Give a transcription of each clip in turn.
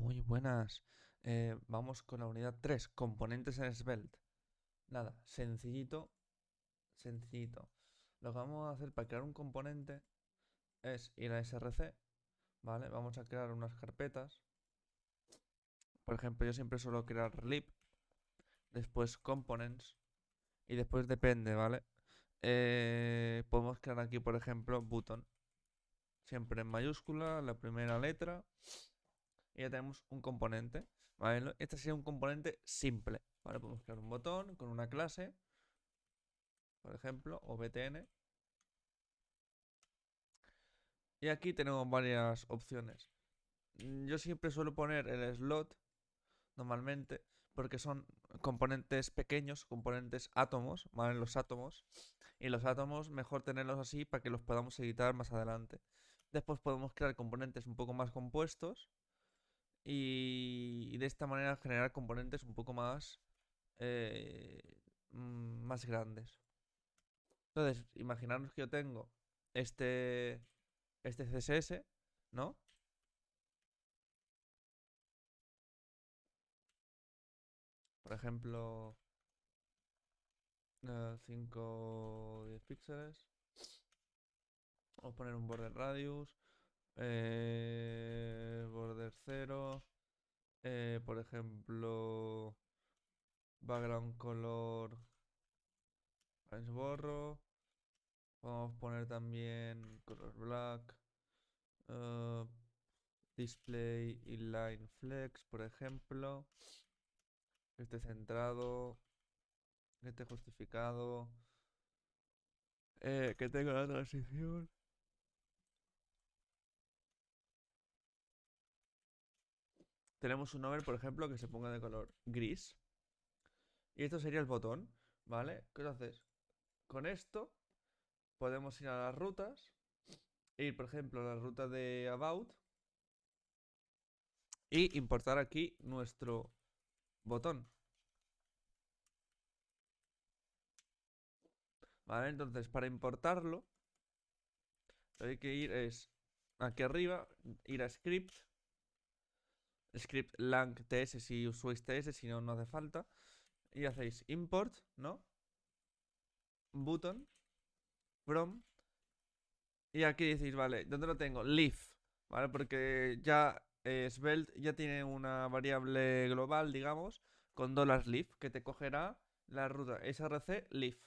Muy buenas. Vamos con la unidad 3, componentes en Svelte. Nada, sencillito, sencillito. Lo que vamos a hacer para crear un componente es ir a src, ¿vale? Vamos a crear unas carpetas. Por ejemplo, yo siempre suelo crear lib, después components y después depende, ¿vale? Podemos crear aquí, por ejemplo, button. Siempre en mayúscula, la primera letra. Y ya tenemos un componente, ¿vale? Este sería un componente simple, ¿vale? Podemos crear un botón con una clase, por ejemplo, o btn. Y aquí tenemos varias opciones. Yo siempre suelo poner el slot, normalmente, porque son componentes pequeños, componentes átomos, ¿vale? Los átomos. Y los átomos mejor tenerlos así para que los podamos editar más adelante. Después podemos crear componentes un poco más compuestos y de esta manera generar componentes un poco más, eh, más grandes. Entonces, imaginaros que yo tengo este, este CSS, ¿no? Por ejemplo, 5 o 10 píxeles. Vamos a poner un border radius, border 0, por ejemplo, background color orange borro. Vamos a poner también color black, eh, display inline flex, por ejemplo. Que esté centrado, que esté justificado, que tenga la transición. Tenemos un over, por ejemplo, que se ponga de color gris. Y esto sería el botón, ¿vale? Entonces, con esto podemos ir a las rutas, ir, por ejemplo, a la ruta de About y importar aquí nuestro botón. ¿Vale? Entonces, para importarlo, lo que hay que ir es aquí arriba, ir a script, script lang ts si usáis ts, si no, no hace falta. Y hacéis import, ¿no? Button from. Y aquí decís, vale, ¿dónde lo tengo? Leaf, ¿vale? Porque ya Svelte ya tiene una variable global, digamos, con $leaf, que te cogerá la ruta src leaf.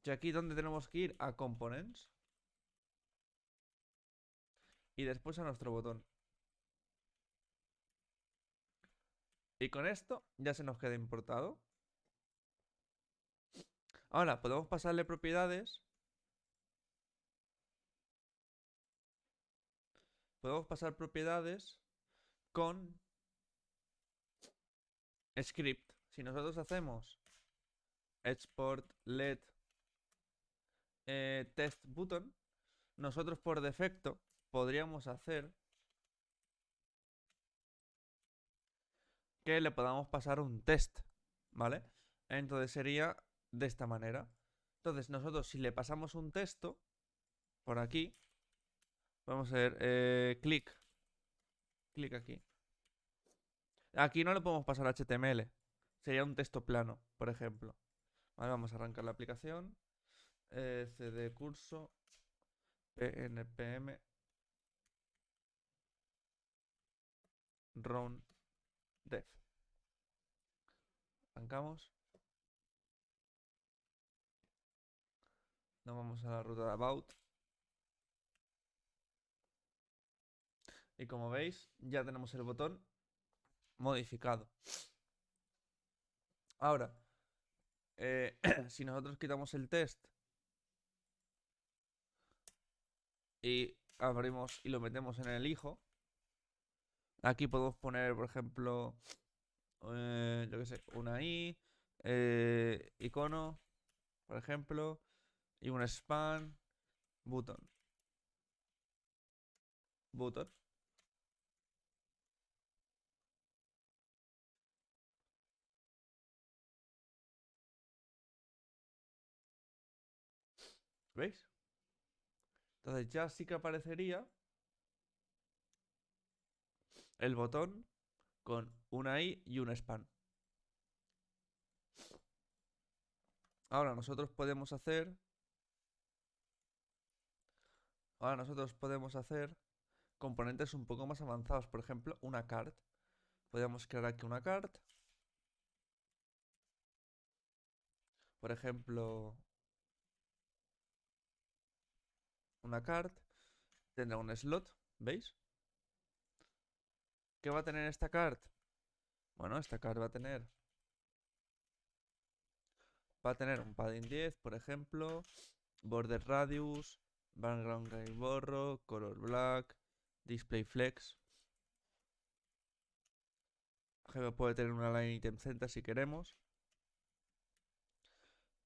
Y aquí donde tenemos que ir a components y después a nuestro botón. Y con esto ya se nos queda importado. Ahora podemos pasarle propiedades. Podemos pasar propiedades con script. Si nosotros hacemos export let test button, nosotros por defecto podríamos hacer que le podamos pasar un test, ¿vale? Entonces sería de esta manera. Entonces nosotros si le pasamos un texto por aquí, vamos a ver, clic aquí. Aquí no le podemos pasar HTML, sería un texto plano, por ejemplo. Vale, vamos a arrancar la aplicación, cd curso, pnpm, run dev. Arrancamos, nos vamos a la ruta de about. Y como veis, ya tenemos el botón modificado. Ahora, si nosotros quitamos el test y abrimos y lo metemos en el hijo, aquí podemos poner, por ejemplo, yo que sé, una i, icono, por ejemplo, y un span, button, button. ¿Veis? Entonces ya sí que aparecería el botón con una i y un span. Ahora nosotros podemos hacer. Ahora nosotros podemos hacer componentes un poco más avanzados. Por ejemplo, una card. Podemos crear aquí una card. Por ejemplo, una card tendrá un slot, ¿veis? ¿Qué va a tener esta card? Bueno, esta card va a tener un padding 10, por ejemplo, border radius, background gray borro, color black, display flex. Puede tener una line item center si queremos.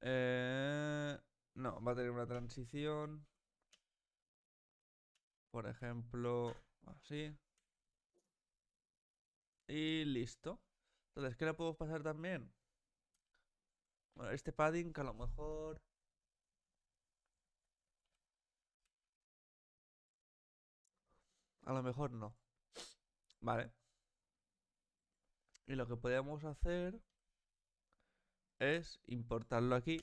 No, va a tener una transición. Por ejemplo, así. Y listo. Entonces, ¿qué le podemos pasar también? Bueno, este padding que a lo mejor. A lo mejor no. Vale. Y lo que podemos hacer es importarlo aquí.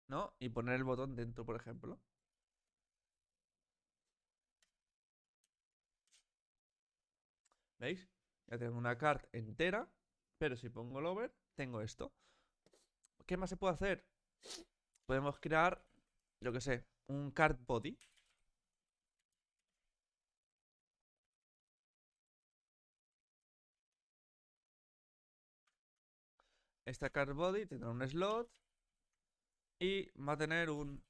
¿No? Y poner el botón dentro, por ejemplo. ¿Veis? Ya tengo una card entera. Pero si pongo el over, tengo esto. ¿Qué más se puede hacer? Podemos crear, yo que sé, un card body. Esta card body tendrá un slot y va a tener un.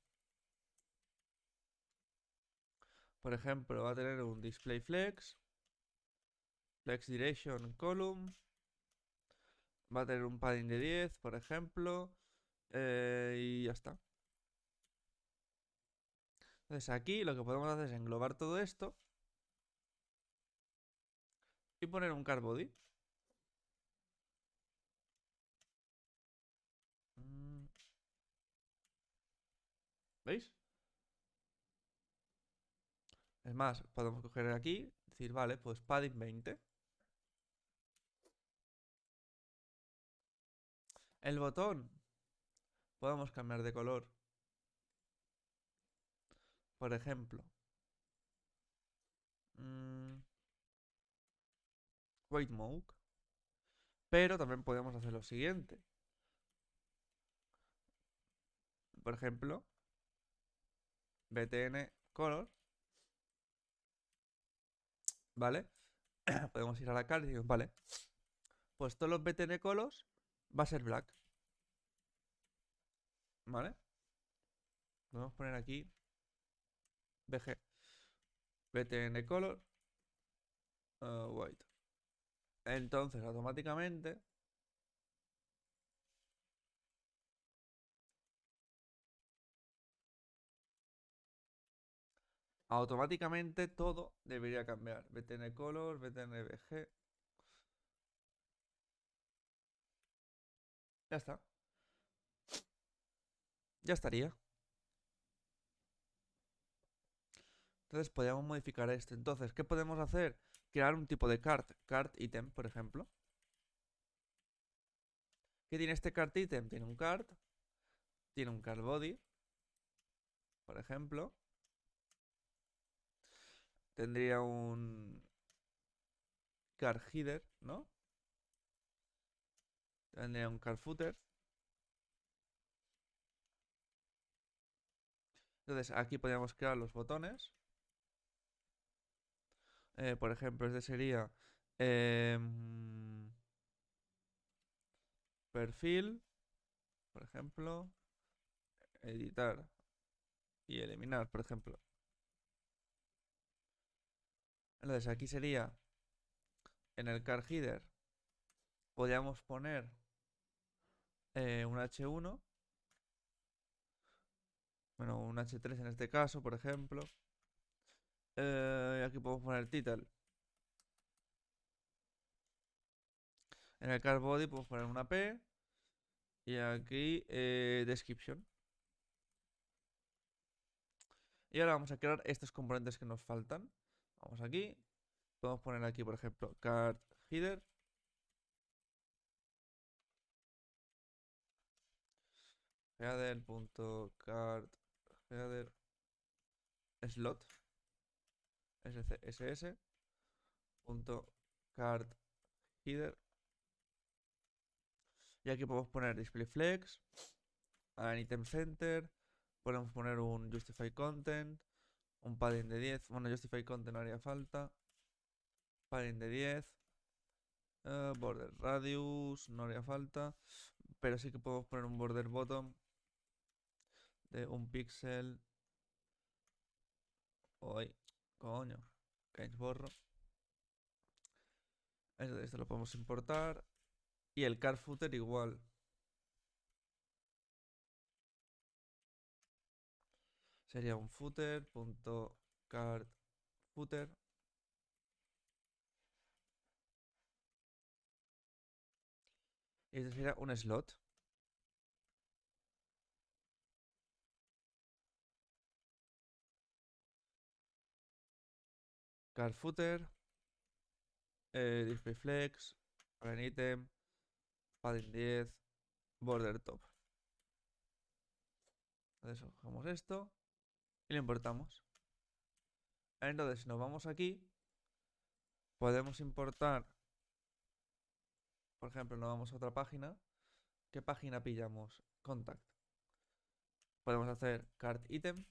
Por ejemplo, va a tener un display flex, flex direction column. Va a tener un padding de 10, por ejemplo. Y ya está. Entonces aquí lo que podemos hacer es englobar todo esto y poner un card body. Mm, ¿Veis? Es más, podemos coger aquí, decir, vale, pues padding 20. El botón podemos cambiar de color. Por ejemplo, mm, white smoke. Pero también podemos hacer lo siguiente. Por ejemplo, btn color. ¿Vale? Podemos ir a la cara y decir, vale, pues todos los btn colors va a ser black. ¿Vale? Podemos poner aquí bg btn color white. Entonces, automáticamente todo debería cambiar. btn color, btn bg. Ya está. Ya estaría. Entonces podríamos modificar esto. Entonces, ¿qué podemos hacer? Crear un tipo de card. Card item, por ejemplo. ¿Qué tiene este card item? Tiene un card. Tiene un card body. Por ejemplo. Tendría un card header, ¿no? Tendría un card footer. Entonces aquí podríamos crear los botones. Por ejemplo, este sería perfil, por ejemplo, editar y eliminar, por ejemplo. Entonces aquí sería en el card header, podríamos poner un H1, bueno, un H3 en este caso, por ejemplo. Y aquí podemos poner title. En el card body podemos poner una P. Y aquí description. Y ahora vamos a crear estos componentes que nos faltan. Vamos aquí. Podemos poner aquí, por ejemplo, card header. Header.card header slot scs punto card header. Y aquí podemos poner display flex, an item center, podemos poner un justify content, un padding de 10. Bueno, justify content no haría falta. Padding de 10. Border radius no haría falta. Pero sí que podemos poner un border bottom de un píxel. Uy, coño. Que borro. Esto lo podemos importar. Y el card footer igual. Sería un footer.card footer. Y este sería un slot. Card footer. Display flex. An item. Padding 10. Border top. Entonces cogemos esto y lo importamos. Entonces, si nos vamos aquí, podemos importar, por ejemplo, nos vamos a otra página. ¿Qué página pillamos? Contact. Podemos hacer card item.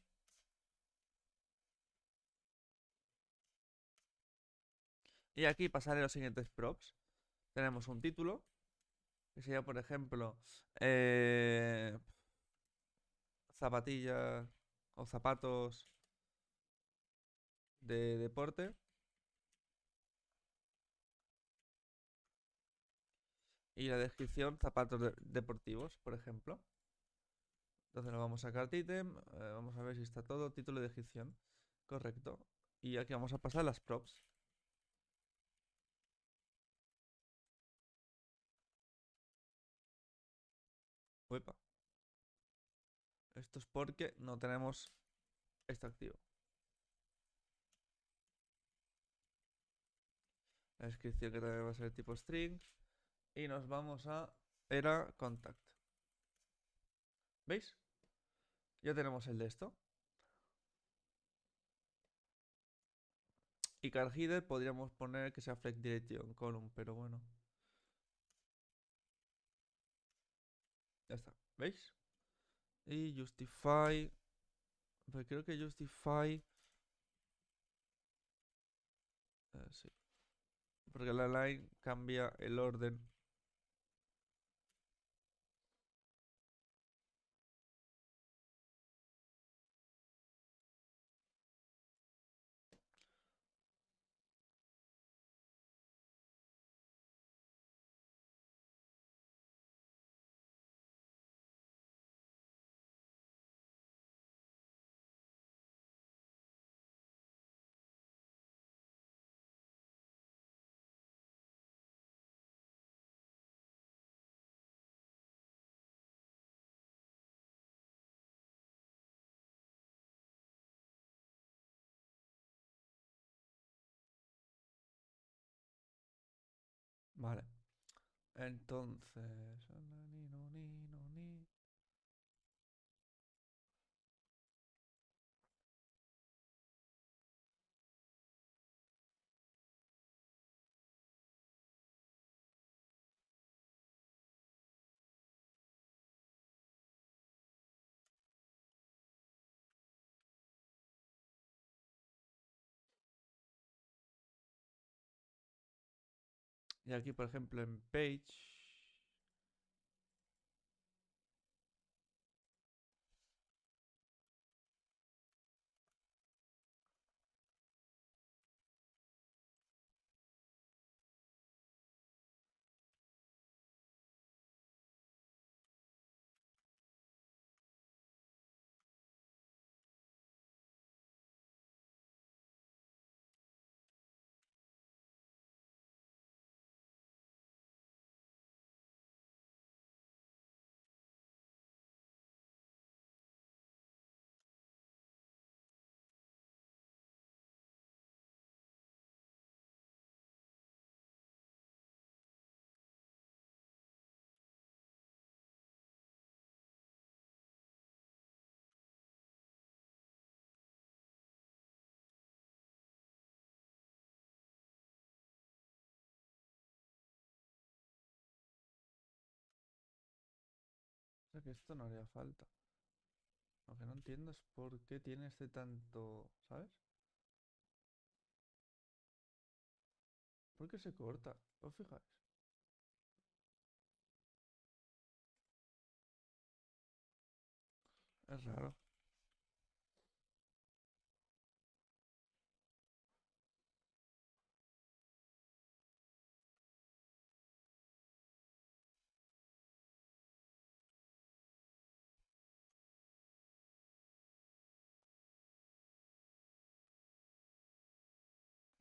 Y aquí pasaré los siguientes props. Tenemos un título, que sería, por ejemplo, zapatillas o zapatos de deporte. Y la descripción, zapatos deportivos, por ejemplo. Entonces nos vamos a cart item, vamos a ver si está todo, título y descripción. Correcto. Y aquí vamos a pasar las props. Uepa. Esto es porque no tenemos esto activo. La descripción que también va a ser tipo string. Y nos vamos a era contact. ¿Veis? Ya tenemos el de esto. Y card header podríamos poner que sea flex direction column, pero bueno. Ya está. ¿Veis? Y justify. Pues creo que justify. Sí. Porque la line cambia el orden. Vale. Entonces. Y aquí, por ejemplo, en page. O sea que esto no haría falta. Lo que no entiendo es por qué tiene este tanto, ¿sabes? ¿Por qué se corta? ¿Os fijáis? Es raro.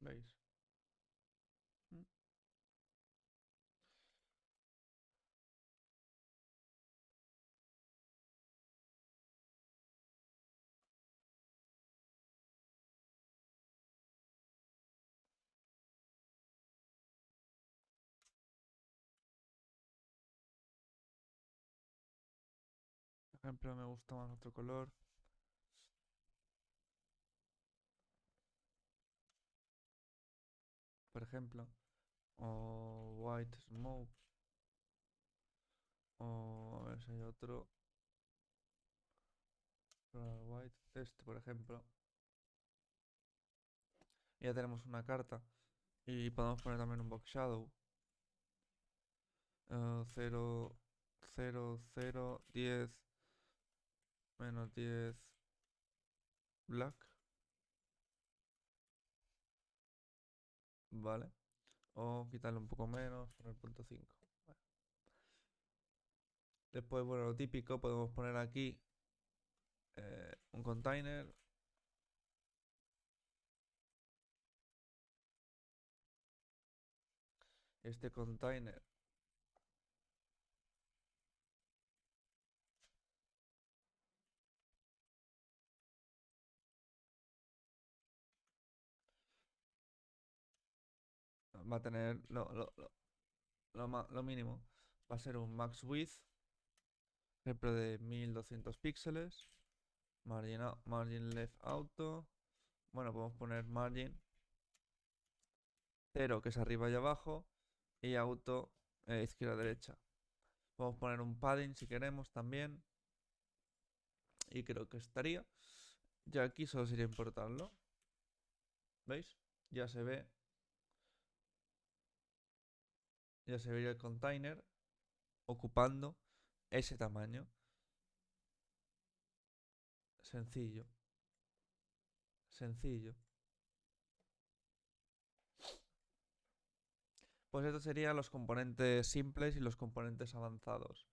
¿Veis? Mm. Por ejemplo, me gusta más otro color. Por ejemplo, o white smoke. O a ver si hay otro. White. Este, por ejemplo. Ya tenemos una carta. Y podemos poner también un box shadow. 0, 0, 0, 10, menos 10, black. Vale. O quitarle un poco menos, poner 0.5. Vale. Después, bueno, lo típico, podemos poner aquí un container. Este container va a tener lo mínimo. Va a ser un max width, ejemplo de 1200 píxeles. Margin left auto. Bueno, podemos poner margin 0, que es arriba y abajo, y auto izquierda-derecha. Podemos poner un padding si queremos también. Y creo que estaría. Ya aquí solo sería importarlo. ¿Veis? Ya se ve. Ya se vería el container ocupando ese tamaño. Sencillo. Sencillo. Pues estos serían los componentes simples y los componentes avanzados.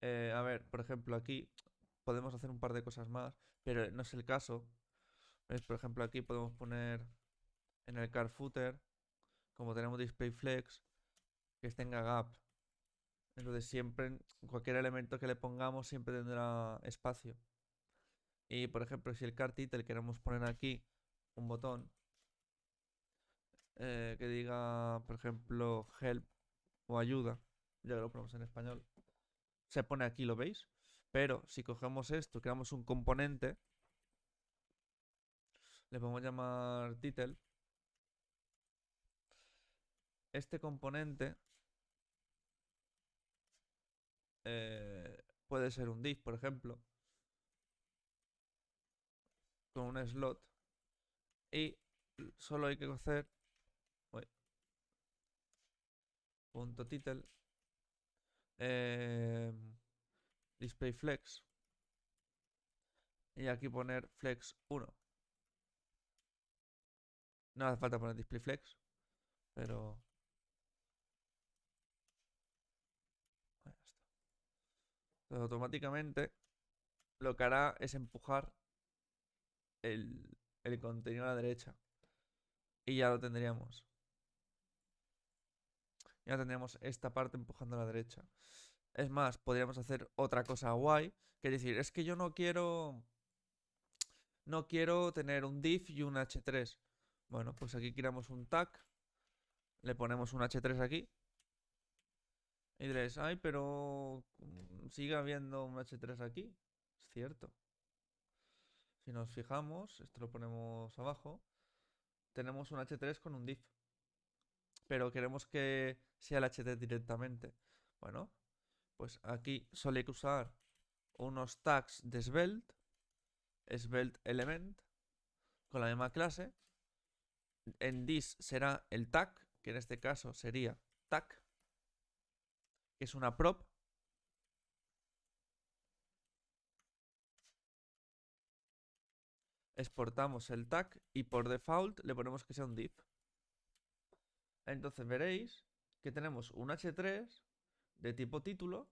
A ver, por ejemplo, aquí podemos hacer un par de cosas más, pero no es el caso. ¿Ves? Por ejemplo, aquí podemos poner en el car footer, como tenemos display flex, que tenga gap. Entonces siempre, cualquier elemento que le pongamos siempre tendrá espacio. Y por ejemplo, si el car title queremos poner aquí un botón que diga, por ejemplo, help o ayuda, ya que lo ponemos en español, se pone aquí, ¿lo veis? Pero si cogemos esto, creamos un componente, le podemos llamar title. Este componente puede ser un div, por ejemplo, con un slot. Y solo hay que hacer uy, punto title eh, display flex y aquí poner flex 1. No hace falta poner display flex, pero ya está. Entonces, automáticamente lo que hará es empujar el contenido a la derecha y ya lo tendríamos. Ya tendríamos esta parte empujando a la derecha. Es más, podríamos hacer otra cosa guay, que es decir, es que yo no quiero tener un div y un h3. Bueno, pues aquí creamos un tag, le ponemos un h3 aquí y diréis, ay, pero sigue habiendo un h3 aquí. Es cierto. Si nos fijamos, esto lo ponemos abajo, tenemos un h3 con un div, pero queremos que sea el h3 directamente. Bueno, pues aquí solo hay que usar unos tags de Svelte, Svelte element, con la misma clase. En this será el tag, que en este caso sería tag, que es una prop. Exportamos el tag y por default le ponemos que sea un div. Entonces veréis que tenemos un h3 de tipo título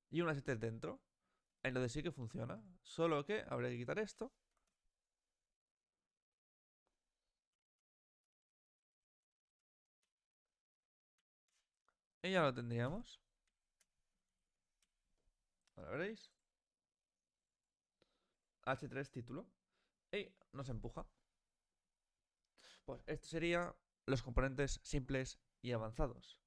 y un h3 dentro. Entonces sí que funciona. Solo que habría que quitar esto. Y ya lo tendríamos. Ahora veréis. H3 título. Y nos empuja. Pues esto sería los componentes simples y avanzados.